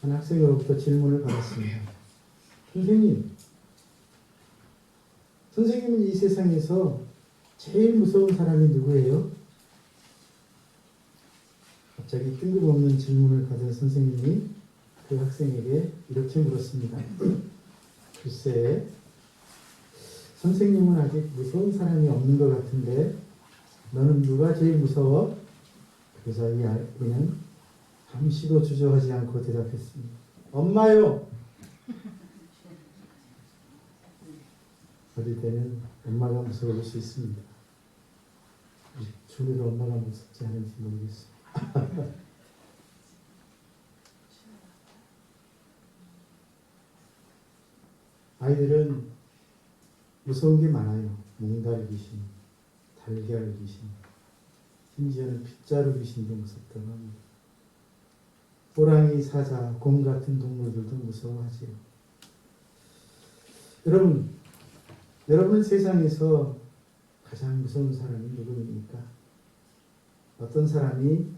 한 학생으로부터 질문을 받았습니다. 선생님은 이 세상에서 제일 무서운 사람이 누구예요? 갑자기 뜬금없는 질문을 받은 선생님이 그 학생에게 이렇게 물었습니다. 글쎄, 선생님은 아직 무서운 사람이 없는 것 같은데 너는 누가 제일 무서워? 그러자 이 아이는 잠시도 주저하지 않고 대답했습니다. 엄마요! 어릴 때는 엄마가 무서울 수 있습니다. 주로 엄마가 무섭지 않은지 모르겠어요. 아이들은 무서운 게 많아요. 몽달 귀신, 달걀 귀신, 심지어는 빗자루 귀신도 무섭다고 합니다. 호랑이, 사자, 곰 같은 동물들도 무서워하지요. 여러분 세상에서 가장 무서운 사람이 누구입니까? 어떤 사람이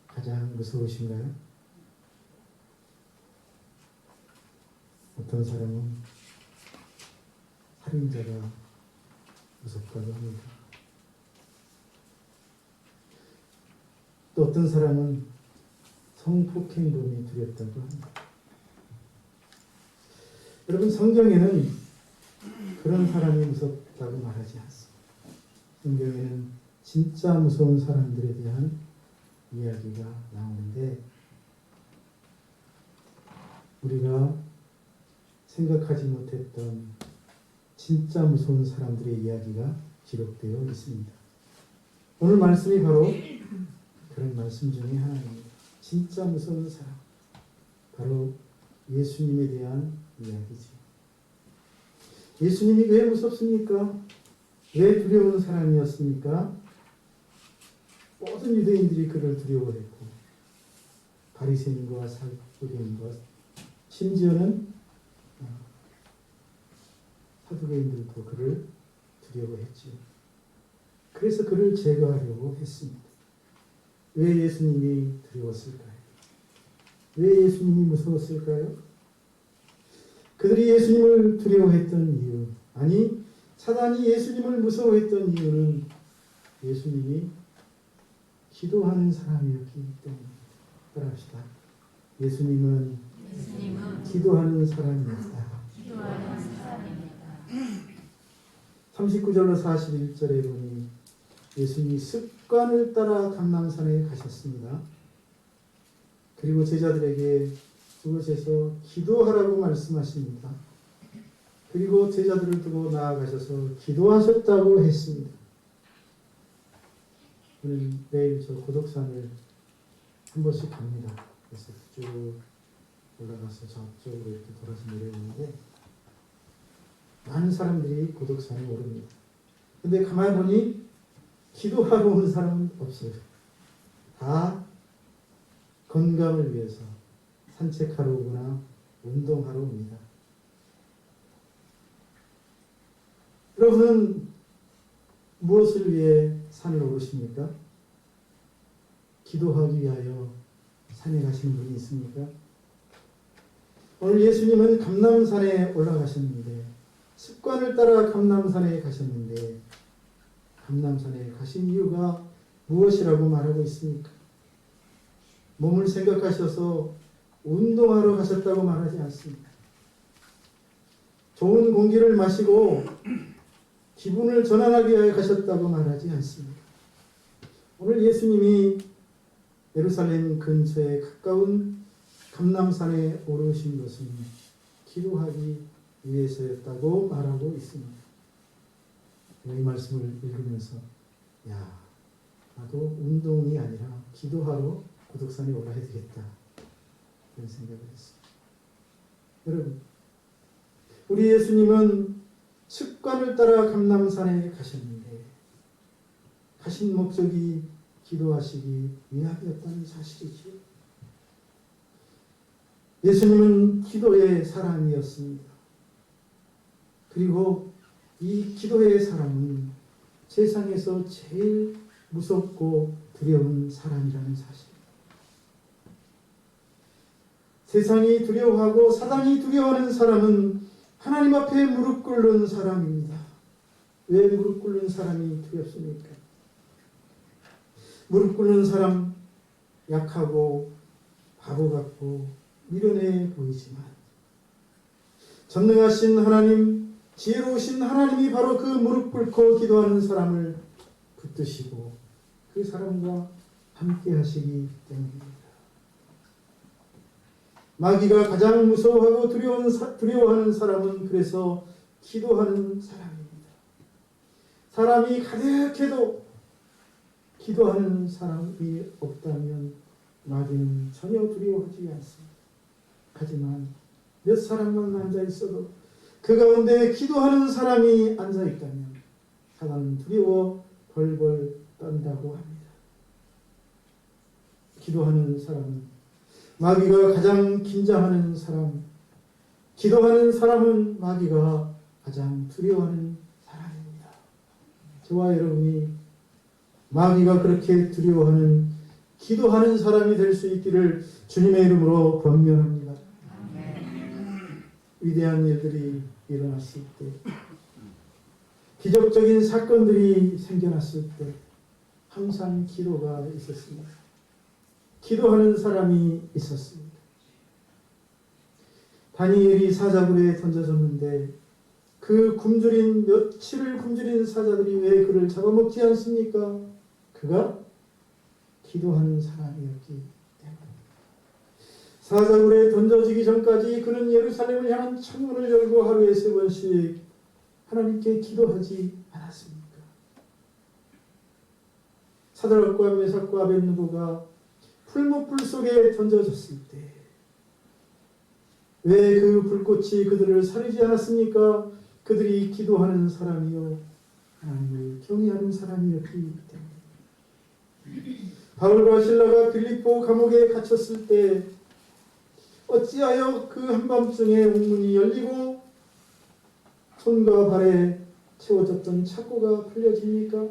가장 무서우신가요? 어떤 사람은 살인자가 무섭다고 합니다. 또 어떤 사람은 성폭행범이 두렵다고 합니다. 여러분, 성경에는 그런 사람이 무섭다고 말하지 않습니다. 성경에는 진짜 무서운 사람들에 대한 이야기가 나오는데 우리가 생각하지 못했던 진짜 무서운 사람들의 이야기가 기록되어 있습니다. 오늘 말씀이 바로 그런 말씀 중에 하나입니다. 진짜 무서운 사람, 바로 예수님에 대한 이야기지. 예수님이 왜 무섭습니까? 왜 두려운 사람이었습니까? 모든 유대인들이 그를 두려워했고 바리새인과 사두개인과 심지어는 사두개인들도 그를 두려워했지요. 그래서 그를 제거하려고 했습니다. 왜 예수님이 두려웠을까요? 왜 예수님이 무서웠을까요? 그들이 예수님을 두려워했던 이유, 아니 사단이 예수님을 무서워했던 이유는 예수님이 기도하는 사람이었기 때문입니다. 따라합시다. 예수님은 기도하는 사람이었다. 39절로 41절에 보니 예수님이 습관을 따라 감람산에 가셨습니다. 그리고 제자들에게 그곳에서 기도하라고 말씀하십니다. 그리고 제자들을 두고 나아가셔서 기도하셨다고 했습니다. 저는 매일 저 고독산을 한 번씩 갑니다. 그래서 쭉 올라가서 저쪽으로 이렇게 돌아서 내려오는데 많은 사람들이 고독산에 오릅니다. 근데 가만히 보니 기도하러 오는 사람은 없어요. 다 건강을 위해서 산책하러 오거나 운동하러 옵니다. 여러분은 무엇을 위해 산을 오르십니까? 기도하기 위하여 산에 가시는 분이 있습니까? 오늘 예수님은 감람산에 올라가셨는데 습관을 따라 감람산에 가셨는데 감람산에 가신 이유가 무엇이라고 말하고 있습니까? 몸을 생각하셔서 운동하러 가셨다고 말하지 않습니다. 좋은 공기를 마시고 기분을 전환하기 위해 가셨다고 말하지 않습니다. 오늘 예수님이 예루살렘 근처에 가까운 감람산에 오르신 것은 기도하기 위해서였다고 말하고 있습니다. 이 말씀을 읽으면서 나도 운동이 아니라 기도하러 고독산에 올라야 되겠다 그런 생각을 했습니다. 여러분, 우리 예수님은 습관을 따라 감람산에 가셨는데 가신 목적이 기도하시기 위함이었다는 사실이지요. 예수님은 기도의 사람이었습니다. 그리고 이 기도의 사람은 세상에서 제일 무섭고 두려운 사람이라는 사실. 세상이 두려워하고 사단이 두려워하는 사람은 하나님 앞에 무릎 꿇는 사람입니다. 왜 무릎 꿇는 사람이 두렵습니까? 무릎 꿇는 사람 약하고 바보 같고 미련해 보이지만 전능하신 하나님, 지혜로우신 하나님이 바로 그 무릎 꿇고 기도하는 사람을 붙드시고 그 사람과 함께 하시기 때문입니다. 마귀가 가장 무서워하고 두려워하는 사람은 그래서 기도하는 사람입니다. 사람이 가득해도 기도하는 사람이 없다면 마귀는 전혀 두려워하지 않습니다. 하지만 몇 사람만 앉아 있어도 그 가운데 기도하는 사람이 앉아 있다면 사단은 두려워 벌벌 떤다고 합니다. 기도하는 사람은 마귀가 가장 긴장하는 사람, 기도하는 사람은 마귀가 가장 두려워하는 사람입니다. 저와 여러분이 마귀가 그렇게 두려워하는 기도하는 사람이 될 수 있기를 주님의 이름으로 권면합니다. 위대한 일들이 일어났을 때, 기적적인 사건들이 생겨났을 때 항상 기도가 있었습니다. 기도하는 사람이 있었습니다. 다니엘이 사자굴에 던져졌는데 그 며칠을 굶주린 사자들이 왜 그를 잡아먹지 않습니까? 그가 기도하는 사람이었기 때문입니다. 사자굴에 던져지기 전까지 그는 예루살렘을 향한 창문을 열고 하루에 3번씩 하나님께 기도하지 않았습니까? 사드락과 메삭과 아벳느고가 풀무불 속에 던져졌을 때 왜 그 불꽃이 그들을 사르지 않았습니까? 그들이 기도하는 사람이요 하나님을 경외하는 사람이었기 때문에 바울과 실라가 빌립보 감옥에 갇혔을 때 어찌하여 그 한밤중에 옥문이 열리고 손과 발에 채워졌던 착고가 풀려집니까?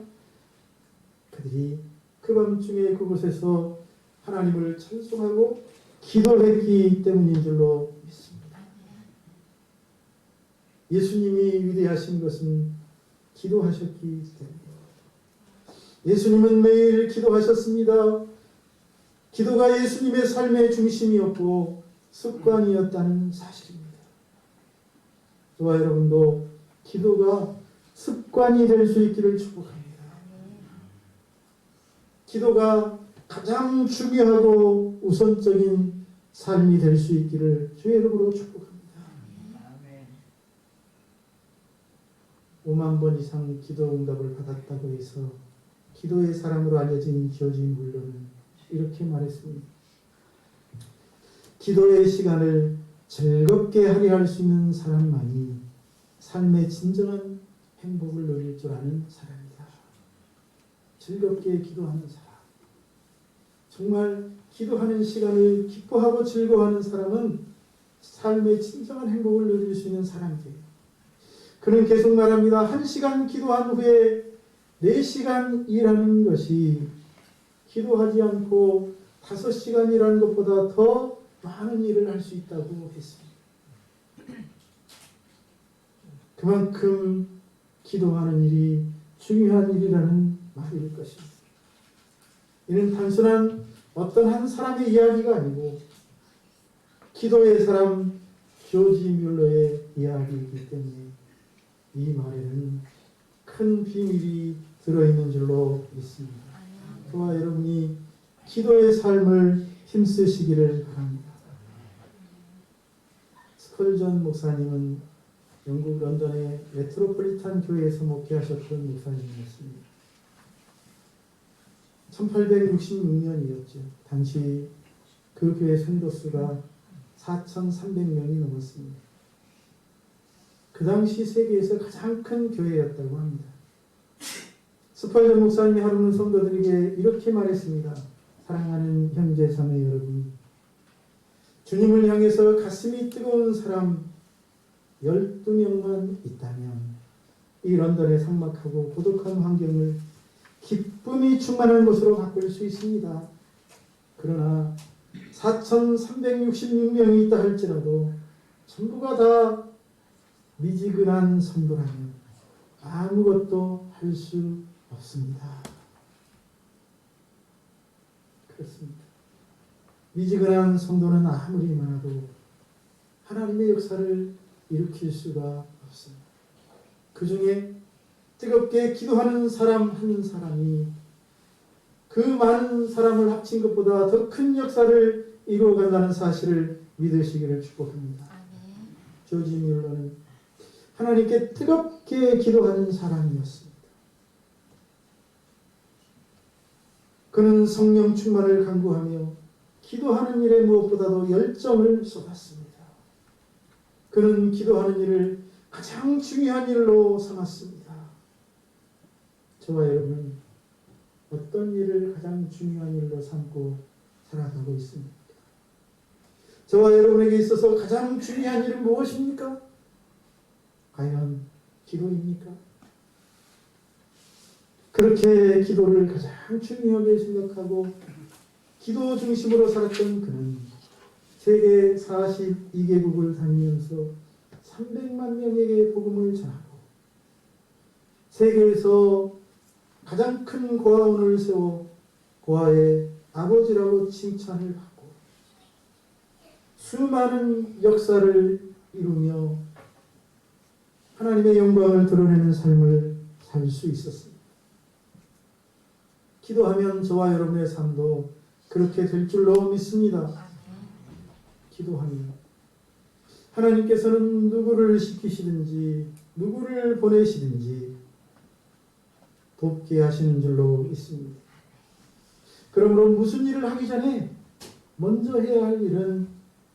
그들이 그 밤중에 그곳에서 하나님을 찬송하고 기도했기 때문인 줄로 믿습니다. 예수님이 위대하신 것은 기도하셨기 때문입니다. 예수님은 매일 기도하셨습니다. 기도가 예수님의 삶의 중심이었고 습관이었다는 사실입니다. 저와 여러분도 기도가 습관이 될 수 있기를 축복합니다. 기도가 가장 중요하고 우선적인 삶이 될 수 있기를 주의 이름으로 축복합니다. 5만 번 이상 기도 응답을 받았다고 해서 기도의 사람으로 알려진 조지 물러는 이렇게 말했습니다. 기도의 시간을 즐겁게 하게 할 수 있는 사람만이 삶의 진정한 행복을 누릴 줄 아는 사람이다. 즐겁게 기도하는 사람. 정말 기도하는 시간을 기뻐하고 즐거워하는 사람은 삶의 진정한 행복을 누릴 수 있는 사람이에요. 그는 계속 말합니다. 1시간 기도한 후에 4시간 일하는 것이 기도하지 않고 5시간 일하는 것보다 더 많은 일을 할 수 있다고 했습니다. 그만큼 기도하는 일이 중요한 일이라는 말일 것입니다. 이는 단순한 어떤 한 사람의 이야기가 아니고 기도의 사람 조지 뮬러의 이야기이기 때문에 이 말에는 큰 비밀이 들어있는 줄로 믿습니다. 저와 여러분이 기도의 삶을 힘쓰시기를 바랍니다. 스컬전 목사님은 영국 런던의 메트로폴리탄 교회에서 목회하셨던 목사님이었습니다. 1866년이었죠. 당시 그 교회 성도수가 4,300명이 넘었습니다. 그 당시 세계에서 가장 큰 교회였다고 합니다. 스펄전 목사님이 하루는 성도들에게 이렇게 말했습니다. 사랑하는 형제 자매 여러분, 주님을 향해서 가슴이 뜨거운 사람 12명만 있다면 이 런던의 삭막하고 고독한 환경을 기쁨이 충만한 곳으로 바꿀 수 있습니다. 그러나 4,366명이 있다 할지라도 전부가 다 미지근한 성도라면 아무것도 할 수 없습니다. 그렇습니다. 미지근한 성도는 아무리 많아도 하나님의 역사를 일으킬 수가 없습니다. 그 중에 뜨겁게 기도하는 사람 한 사람이 그 많은 사람을 합친 것보다 더 큰 역사를 이루어간다는 사실을 믿으시기를 축복합니다. 조지 뮬러는 하나님께 뜨겁게 기도하는 사람이었습니다. 그는 성령 충만을 간구하며 기도하는 일에 무엇보다도 열정을 쏟았습니다. 그는 기도하는 일을 가장 중요한 일로 삼았습니다. 저와 여러분은 어떤 일을 가장 중요한 일로 삼고 살아가고 있습니까? 저와 여러분에게 있어서 가장 중요한 일은 무엇입니까? 과연 기도입니까? 그렇게 기도를 가장 중요하게 생각하고 기도 중심으로 살았던 그는 세계 42개국을 다니면서 300만 명에게 복음을 전하고 세계에서 가장 큰 고아원을 세워 고아의 아버지라고 칭찬을 받고 수많은 역사를 이루며 하나님의 영광을 드러내는 삶을 살 수 있었습니다. 기도하면 저와 여러분의 삶도 그렇게 될 줄로 믿습니다. 기도하면 하나님께서는 누구를 시키시든지 누구를 보내시든지 돕게 하시는 줄로 믿습니다. 그러므로 무슨 일을 하기 전에 먼저 해야 할 일은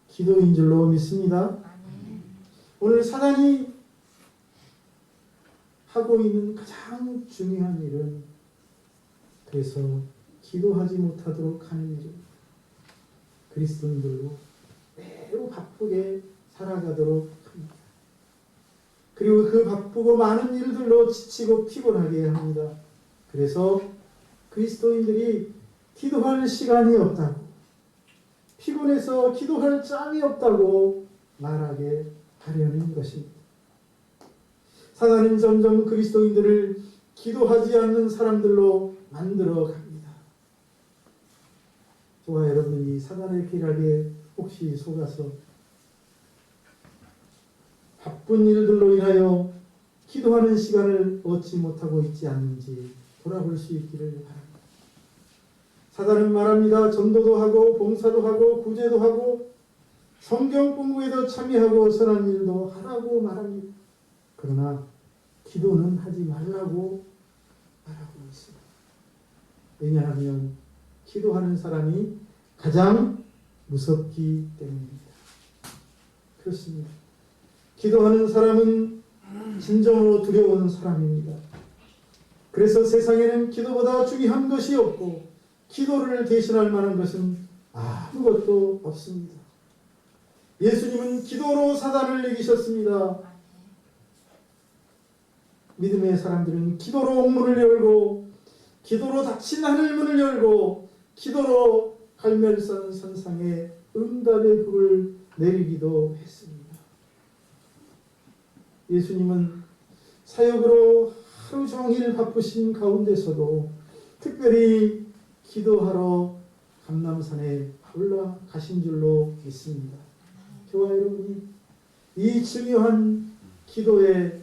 기도인 줄로 믿습니다. 오늘 사단이 하고 있는 가장 중요한 일은 그래서 기도하지 못하도록 하는 일입니다. 그리스도인들로 매우 바쁘게 살아가도록 합니다. 그리고 그 바쁘고 많은 일들로 지치고 피곤하게 합니다. 그래서 그리스도인들이 기도할 시간이 없다고, 피곤해서 기도할 짬이 없다고 말하게 하려는 것입니다. 사단은 점점 그리스도인들을 기도하지 않는 사람들로 만들어 갑니다. 저와 여러분이 사단의 계략에 혹시 속아서 바쁜 일들로 인하여 기도하는 시간을 얻지 못하고 있지 않는지 돌아볼 수 있기를 바랍니다. 사단은 말합니다. 전도도 하고 봉사도 하고 구제도 하고 성경 공부에도 참여하고 선한 일도 하라고 말합니다. 그러나 기도는 하지 말라고 말하고 있습니다. 왜냐하면 기도하는 사람이 가장 무섭기 때문입니다. 그렇습니다. 기도하는 사람은 진정으로 두려운 사람입니다. 그래서 세상에는 기도보다 중요한 것이 없고 기도를 대신할 만한 것은 아무것도 없습니다. 예수님은 기도로 사단을 이기셨습니다. 믿음의 사람들은 기도로 옥문을 열고 기도로 닫힌 하늘문을 열고 기도로 갈멜산 산상에 응답의 불을 내리기도 했습니다. 예수님은 사역으로 하루 종일 바쁘신 가운데서도 특별히 기도하러 감람산에 올라가신 줄로 믿습니다. 저와 여러분이 이 중요한 기도에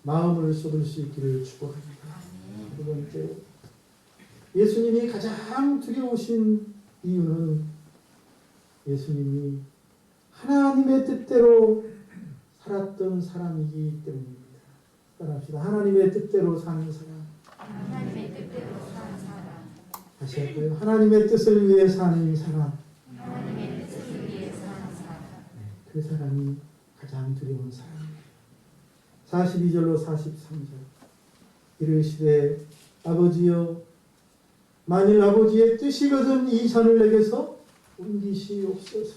마음을 쏟을 수 있기를 축복합니다. 두 번째, 예수님이 가장 두려우신 이유는 예수님이 하나님의 뜻대로 살았던 사람이기 때문입니다. 따라합시다. 하나님의 뜻대로 사는 사람. 하나님의 뜻대로 사는 사람. 다시 할까요? 하나님의 뜻을 위해 사는 사람. 하나님의 뜻을 위해 사는 사람. 그 사람이 가장 두려운 사람입니다. 42절로 43절 이르시되 아버지여 만일 아버지의 뜻이거든 이 잔을 내게서 옮기시옵소서.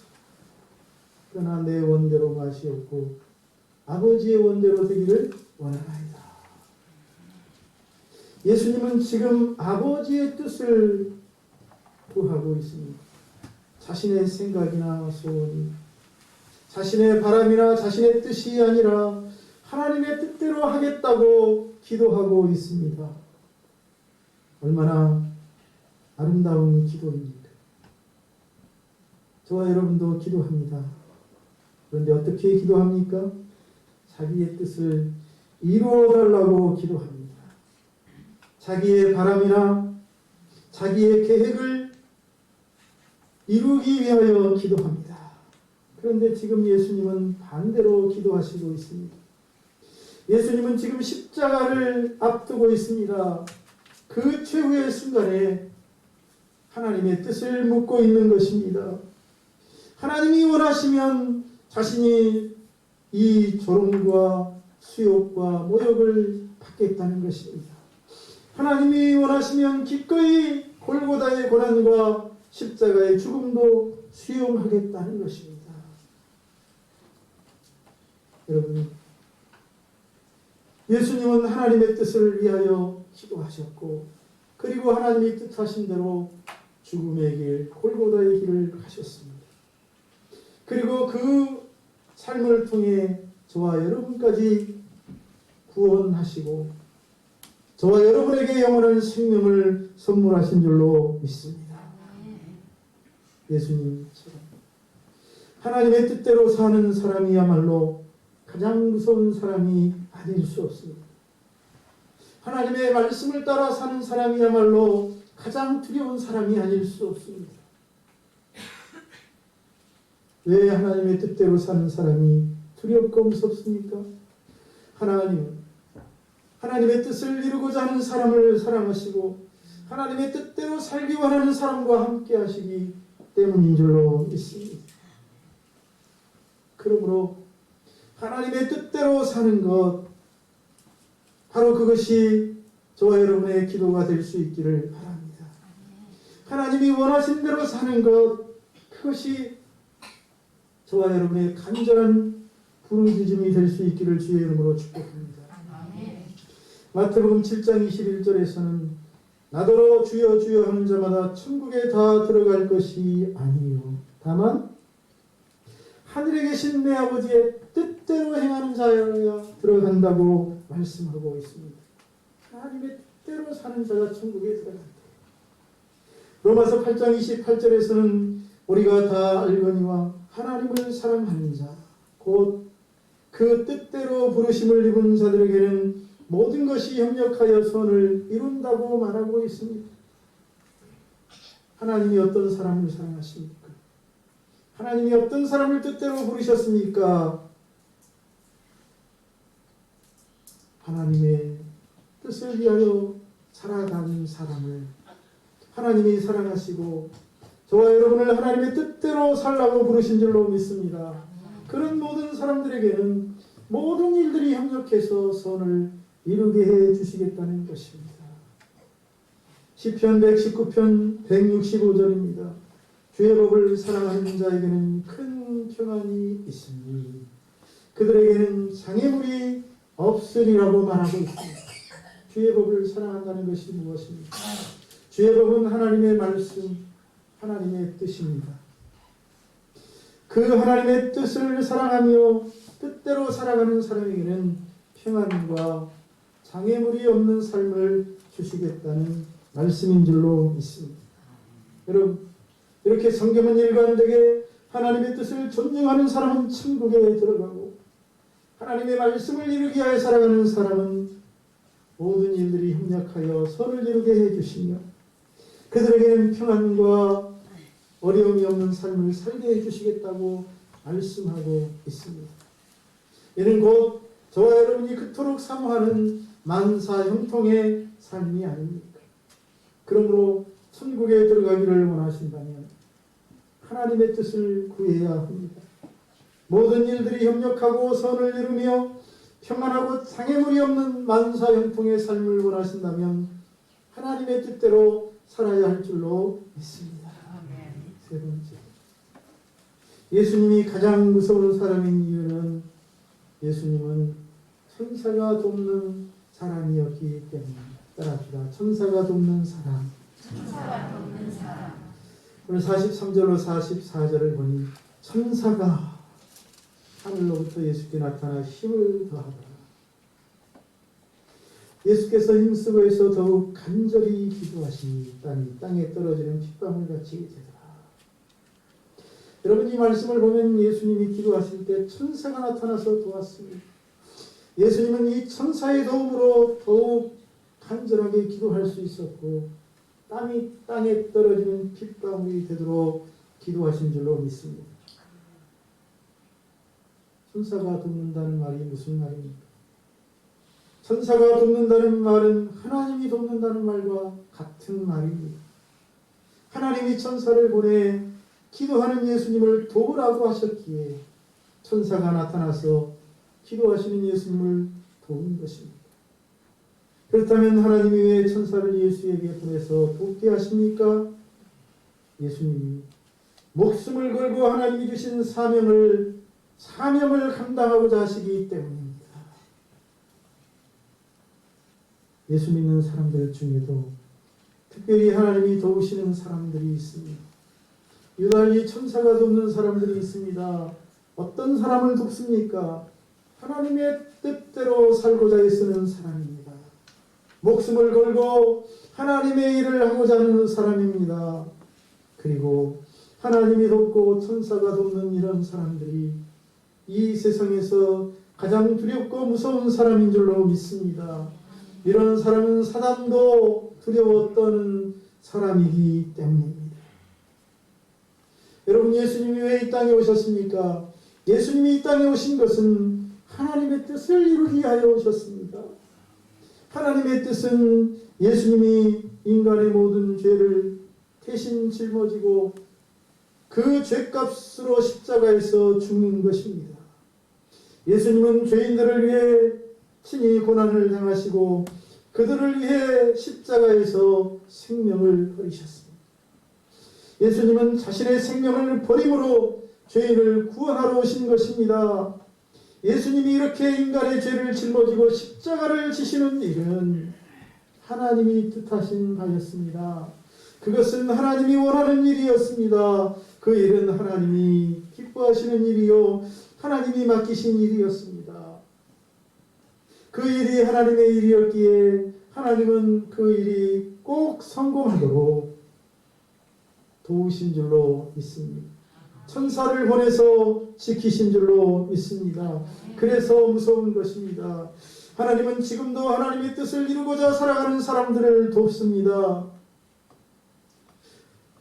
그러나 내 원대로 마시옵고 아버지의 원대로 되기를 원하나이다. 예수님은 지금 아버지의 뜻을 구하고 있습니다. 자신의 생각이나 소원이, 자신의 바람이나 자신의 뜻이 아니라 하나님의 뜻대로 하겠다고 기도하고 있습니다. 얼마나 아름다운 기도입니까? 저와 여러분도 기도합니다. 그런데 어떻게 기도합니까? 자기의 뜻을 이루어 달라고 기도합니다. 자기의 바람이나 자기의 계획을 이루기 위하여 기도합니다. 그런데 지금 예수님은 반대로 기도하시고 있습니다. 예수님은 지금 십자가를 앞두고 있습니다. 그 최후의 순간에 하나님의 뜻을 묻고 있는 것입니다. 하나님이 원하시면 자신이 이 조롱과 수욕과 모욕을 받겠다는 것입니다. 하나님이 원하시면 기꺼이 골고다의 고난과 십자가의 죽음도 수용하겠다는 것입니다. 여러분, 예수님은 하나님의 뜻을 위하여 기도하셨고, 그리고 하나님이 뜻하신 대로 죽음의 길, 골고다의 길을 가셨습니다. 그리고 그 삶을 통해 저와 여러분까지 구원하시고 저와 여러분에게 영원한 생명을 선물하신 줄로 믿습니다. 예수님처럼 하나님의 뜻대로 사는 사람이야말로 가장 무서운 사람이 아닐 수 없습니다. 하나님의 말씀을 따라 사는 사람이야말로 가장 두려운 사람이 아닐 수 없습니다. 왜 하나님의 뜻대로 사는 사람이 두렵고 무섭습니까? 하나님의 뜻을 이루고자 하는 사람을 사랑하시고 하나님의 뜻대로 살기 원하는 사람과 함께 하시기 때문인 줄로 믿습니다. 그러므로 하나님의 뜻대로 사는 것, 바로 그것이 저와 여러분의 기도가 될 수 있기를 바랍니다. 하나님이 원하신 대로 사는 것, 그것이 저와 여러분의 간절한 부르짖음이 될 수 있기를 주의 이름으로 축복합니다. 마태복음 7장 21절에서는 나더러 주여 주여 하는 자마다 천국에 다 들어갈 것이 아니요 다만 하늘에 계신 내 아버지의 뜻대로 행하는 자여야 들어간다고 말씀하고 있습니다. 하나님의 뜻대로 사는 자가 천국에 들어간다. 로마서 8장 28절에서는 우리가 다 알거니와 하나님을 사랑하는 자, 곧 그 뜻대로 부르심을 입은 자들에게는 모든 것이 협력하여 선을 이룬다고 말하고 있습니다. 하나님이 어떤 사람을 사랑하십니까? 하나님이 어떤 사람을 뜻대로 부르셨습니까? 하나님의 뜻을 위하여 살아가는 사람을 하나님이 사랑하시고 저와 여러분을 하나님의 뜻대로 살라고 부르신 줄로 믿습니다. 그런 모든 사람들에게는 모든 일들이 협력해서 선을 이루게 해 주시겠다는 것입니다. 시편 119편 165절입니다. 주의 법을 사랑하는 자에게는 큰 평안이 있으니 그들에게는 장애물이 없으리라고 말하고 있습니다. 주의 법을 사랑한다는 것이 무엇입니까? 주의 법은 하나님의 말씀, 하나님의 뜻입니다. 그 하나님의 뜻을 사랑하며 뜻대로 살아가는 사람에게는 평안과 장애물이 없는 삶을 주시겠다는 말씀인 줄로 믿습니다. 여러분, 이렇게 성경은 일관되게 하나님의 뜻을 존중하는 사람은 천국에 들어가고 하나님의 말씀을 이루기 위하여 살아가는 사람은 모든 일들이 협력하여 선을 이루게 해주시며 그들에게는 평안과 어려움이 없는 삶을 살게 해주시겠다고 말씀하고 있습니다. 이는 곧 저와 여러분이 그토록 사모하는 만사 형통의 삶이 아닙니까? 그러므로 천국에 들어가기를 원하신다면 하나님의 뜻을 구해야 합니다. 모든 일들이 협력하고 선을 이루며 평안하고 장애물이 없는 만사 형통의 삶을 원하신다면 하나님의 뜻대로 살아야 할 줄로 믿습니다. 세 번째, 예수님이 가장 무서운 사람인 이유는 예수님은 천사가 돕는 사람이었기 때문입니다. 따라합시다. 천사가 돕는 사람. 천사가 돕는 사람. 오늘 43절로 44절을 보니 천사가 하늘로부터 예수께 나타나 힘을 더하더라. 예수께서 힘쓰고 해서 더욱 간절히 기도하시니 땅에 떨어지는 핏방울같이 되더라. 여러분, 이 말씀을 보면 예수님이 기도하실 때 천사가 나타나서 도왔습니다. 예수님은 이 천사의 도움으로 더욱 간절하게 기도할 수 있었고 땅에 떨어지는 핏방울이 되도록 기도하신 줄로 믿습니다. 천사가 돕는다는 말이 무슨 말입니까? 천사가 돕는다는 말은 하나님이 돕는다는 말과 같은 말입니다. 하나님이 천사를 보내 기도하는 예수님을 도우라고 하셨기에 천사가 나타나서 기도하시는 예수님을 도운 것입니다. 그렇다면 하나님이 왜 천사를 예수에게 보내서 돕게 하십니까? 예수님이 목숨을 걸고 하나님이 주신 사명을 감당하고자 하시기 때문입니다. 예수 믿는 사람들 중에도 특별히 하나님이 도우시는 사람들이 있습니다. 유달리 천사가 돕는 사람들이 있습니다. 어떤 사람을 돕습니까? 하나님의 뜻대로 살고자 애쓰는 사람입니다. 목숨을 걸고 하나님의 일을 하고자 하는 사람입니다. 그리고 하나님이 돕고 천사가 돕는 이런 사람들이 이 세상에서 가장 두렵고 무서운 사람인 줄로 믿습니다. 이런 사람은 사단도 두려워 떠는 사람이기 때문입니다. 여러분, 예수님이 왜 이 땅에 오셨습니까? 예수님이 이 땅에 오신 것은 하나님의 뜻을 이루기 위하여 오셨습니다. 하나님의 뜻은 예수님이 인간의 모든 죄를 대신 짊어지고 그 죄값으로 십자가에서 죽는 것입니다. 예수님은 죄인들을 위해 친히 고난을 당하시고 그들을 위해 십자가에서 생명을 버리셨습니다. 예수님은 자신의 생명을 버림으로 죄인을 구원하러 오신 것입니다. 예수님이 이렇게 인간의 죄를 짊어지고 십자가를 지시는 일은 하나님이 뜻하신 바였습니다. 그것은 하나님이 원하는 일이었습니다. 그 일은 하나님이 기뻐하시는 일이요 하나님이 맡기신 일이었습니다. 그 일이 하나님의 일이었기에 하나님은 그 일이 꼭 성공하도록 도우신 줄로 믿습니다. 천사를 보내서 지키신 줄로 믿습니다. 그래서 무서운 것입니다. 하나님은 지금도 하나님의 뜻을 이루고자 살아가는 사람들을 돕습니다.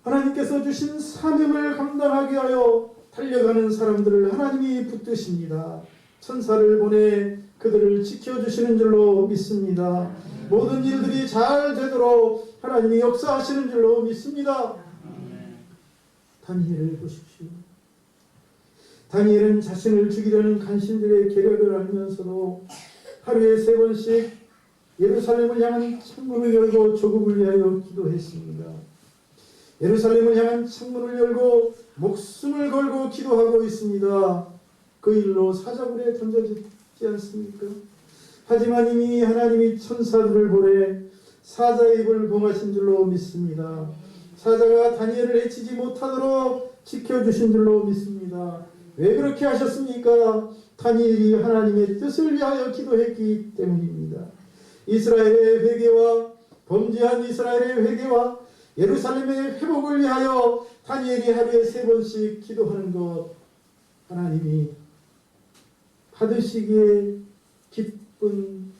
하나님께서 주신 사명을 감당하게 하여 달려가는 사람들을 하나님이 붙드십니다. 천사를 보내 그들을 지켜주시는 줄로 믿습니다. 모든 일들이 잘 되도록 하나님이 역사하시는 줄로 믿습니다. 다니엘을 보십시오. 다니엘은 자신을 죽이려는 간신들의 계략을 알면서도 하루에 3번씩 예루살렘을 향한 창문을 열고 조국을 위하여 기도했습니다. 예루살렘을 향한 창문을 열고 목숨을 걸고 기도하고 있습니다. 그 일로 사자굴에 던져지지 않습니까? 하지만 이미 하나님이 천사들을 보내 사자의 입을 봉하신 줄로 믿습니다. 사자가 다니엘을 해치지 못하도록 지켜주신 줄로 믿습니다. 왜 그렇게 하셨습니까? 다니엘이 하나님의 뜻을 위하여 기도했기 때문입니다. 이스라엘의 회개와 범죄한 이스라엘의 회개와 예루살렘의 회복을 위하여 다니엘이 하루에 3번씩 기도하는 것, 하나님이 받으시기에 기쁜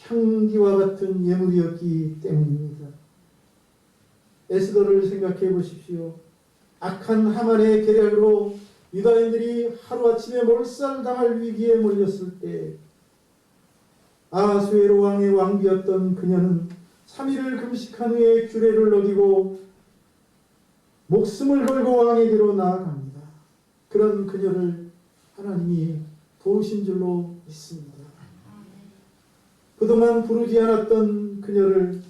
향기와 같은 예물이었기 때문입니다. 에스더를 생각해 보십시오. 악한 하만의 계략으로 유다인들이 하루아침에 몰살당할 위기에 몰렸을 때 아하수에로 왕의 왕비였던 그녀는 3일을 금식한 후에 규례를 어기고 목숨을 걸고 왕에게로 나아갑니다. 그런 그녀를 하나님이 도우신 줄로 믿습니다. 그동안 부르지 않았던 그녀를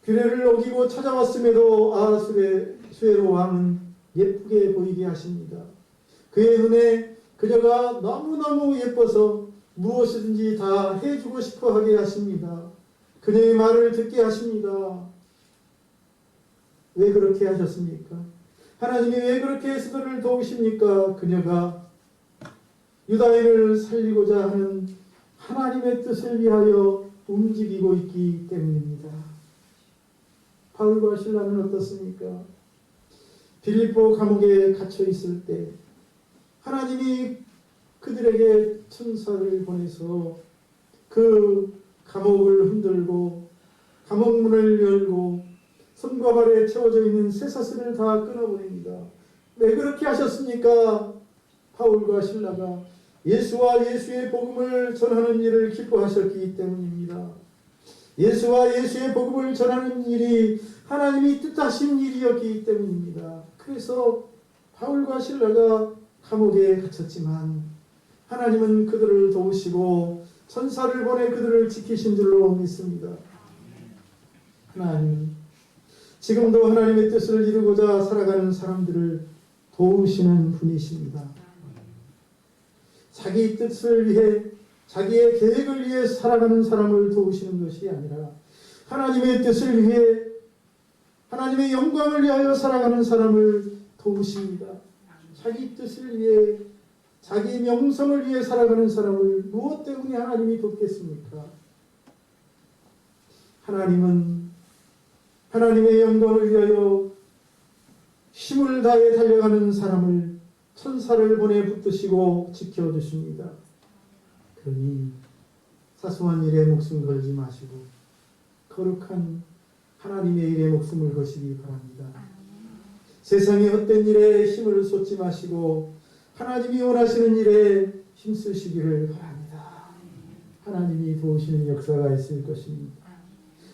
규례를 어기고 찾아왔음에도 아하수에로 왕은 예쁘게 보이게 하십니다. 그의 눈에 그녀가 너무너무 예뻐서 무엇이든지 다 해주고 싶어 하게 하십니다. 그녀의 말을 듣게 하십니다. 왜 그렇게 하셨습니까? 하나님이 왜 그렇게 에스더를 도우십니까? 그녀가 유다인을 살리고자 하는 하나님의 뜻을 위하여 움직이고 있기 때문입니다. 바울과 실라는 어떻습니까? 빌립보 감옥에 갇혀 있을 때 하나님이 그들에게 천사를 보내서 그 감옥을 흔들고 감옥문을 열고 손과 발에 채워져 있는 쇠사슬을 다 끊어버립니다. 왜 그렇게 하셨습니까? 바울과 실라가 예수와 예수의 복음을 전하는 일을 기뻐하셨기 때문입니다. 예수와 예수의 복음을 전하는 일이 하나님이 뜻하신 일이었기 때문입니다. 그래서 바울과 실라가 감옥에 갇혔지만 하나님은 그들을 도우시고 천사를 보내 그들을 지키신 줄로 믿습니다. 하나님은 지금도 하나님의 뜻을 이루고자 살아가는 사람들을 도우시는 분이십니다. 자기 뜻을 위해 자기의 계획을 위해 살아가는 사람을 도우시는 것이 아니라 하나님의 뜻을 위해 하나님의 영광을 위하여 살아가는 사람을 도우십니다. 자기 뜻을 위해 자기 명성을 위해 살아가는 사람을 무엇 때문에 하나님이 돕겠습니까? 하나님은 하나님의 영광을 위하여 힘을 다해 달려가는 사람을 천사를 보내 붙드시고 지켜주십니다. 그러니 사소한 일에 목숨 걸지 마시고 거룩한 하나님의 일에 목숨을 거시기 바랍니다. 세상의 헛된 일에 힘을 쏟지 마시고 하나님이 원하시는 일에 힘쓰시기를 바랍니다. 하나님이 도우시는 역사가 있을 것입니다.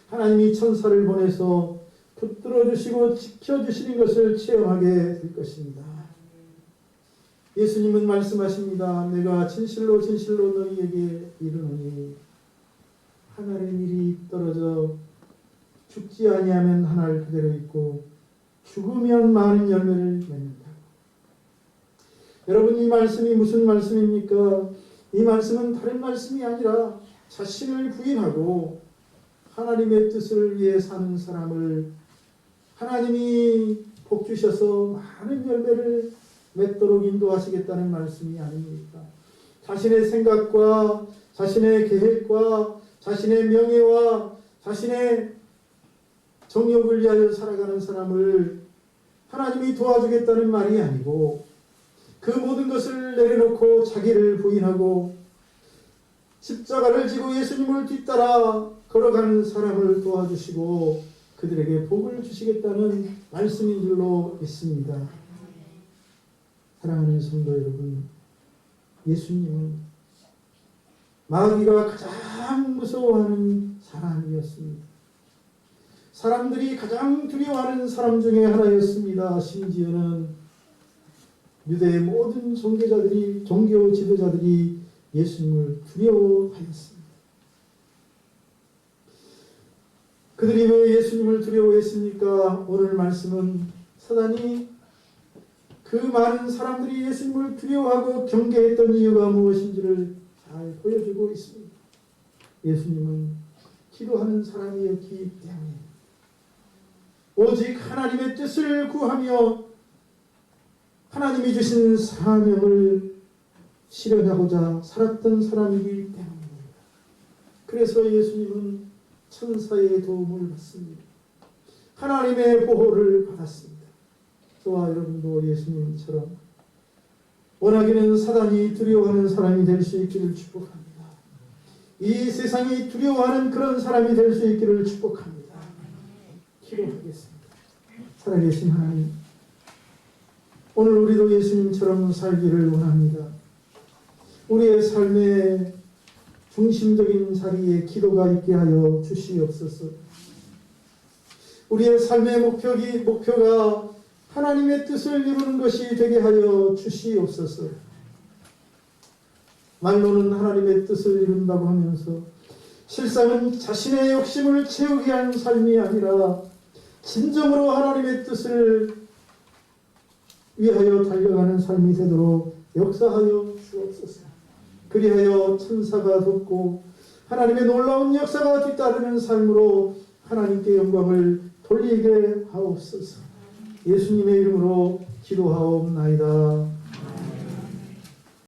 하나님이 천사를 보내서 붙들어 주시고 지켜주시는 것을 체험하게 될 것입니다. 예수님은 말씀하십니다. 내가 진실로 진실로 너희에게 이르노니 하늘의 밀이 떨어져 죽지 아니하면 하늘 그대로 있고 죽으면 많은 열매를 맺는다. 여러분, 이 말씀이 무슨 말씀입니까? 이 말씀은 다른 말씀이 아니라 자신을 부인하고 하나님의 뜻을 위해 사는 사람을 하나님이 복 주셔서 많은 열매를 맺도록 인도하시겠다는 말씀이 아닙니까? 자신의 생각과 자신의 계획과 자신의 명예와 자신의 정욕을 위하여 살아가는 사람을 하나님이 도와주겠다는 말이 아니고 그 모든 것을 내려놓고 자기를 부인하고 십자가를 지고 예수님을 뒤따라 걸어가는 사람을 도와주시고 그들에게 복을 주시겠다는 말씀인 줄로 믿습니다. 사랑하는 성도 여러분, 예수님은 마귀가 가장 무서워하는 사람이었습니다. 사람들이 가장 두려워하는 사람 중에 하나였습니다. 심지어는 유대의 모든 종교자들이, 종교 지도자들이 예수님을 두려워하였습니다. 그들이 왜 예수님을 두려워했습니까? 오늘 말씀은 사단이 그 많은 사람들이 예수님을 두려워하고 경계했던 이유가 무엇인지를 잘 보여주고 있습니다. 예수님은 기도하는 사람이었기 때문에 오직 하나님의 뜻을 구하며 하나님이 주신 사명을 실현하고자 살았던 사람이기 때문입니다. 그래서 예수님은 천사의 도움을 받습니다. 하나님의 보호를 받았습니다. 저와 여러분도 예수님처럼 원하기는 사단이 두려워하는 사람이 될 수 있기를 축복합니다. 이 세상이 두려워하는 그런 사람이 될 수 있기를 축복합니다. 기도하겠습니다. 살아계신 하나님, 오늘 우리도 예수님처럼 살기를 원합니다. 우리의 삶의 중심적인 자리에 기도가 있게 하여 주시옵소서. 우리의 삶의 목표가 하나님의 뜻을 이루는 것이 되게 하여 주시옵소서. 말로는 하나님의 뜻을 이룬다고 하면서 실상은 자신의 욕심을 채우게 하는 삶이 아니라 진정으로 하나님의 뜻을 위하여 달려가는 삶이 되도록 역사하여 주옵소서. 그리하여 천사가 돕고 하나님의 놀라운 역사가 뒤따르는 삶으로 하나님께 영광을 돌리게 하옵소서. 예수님의 이름으로 기도하옵나이다.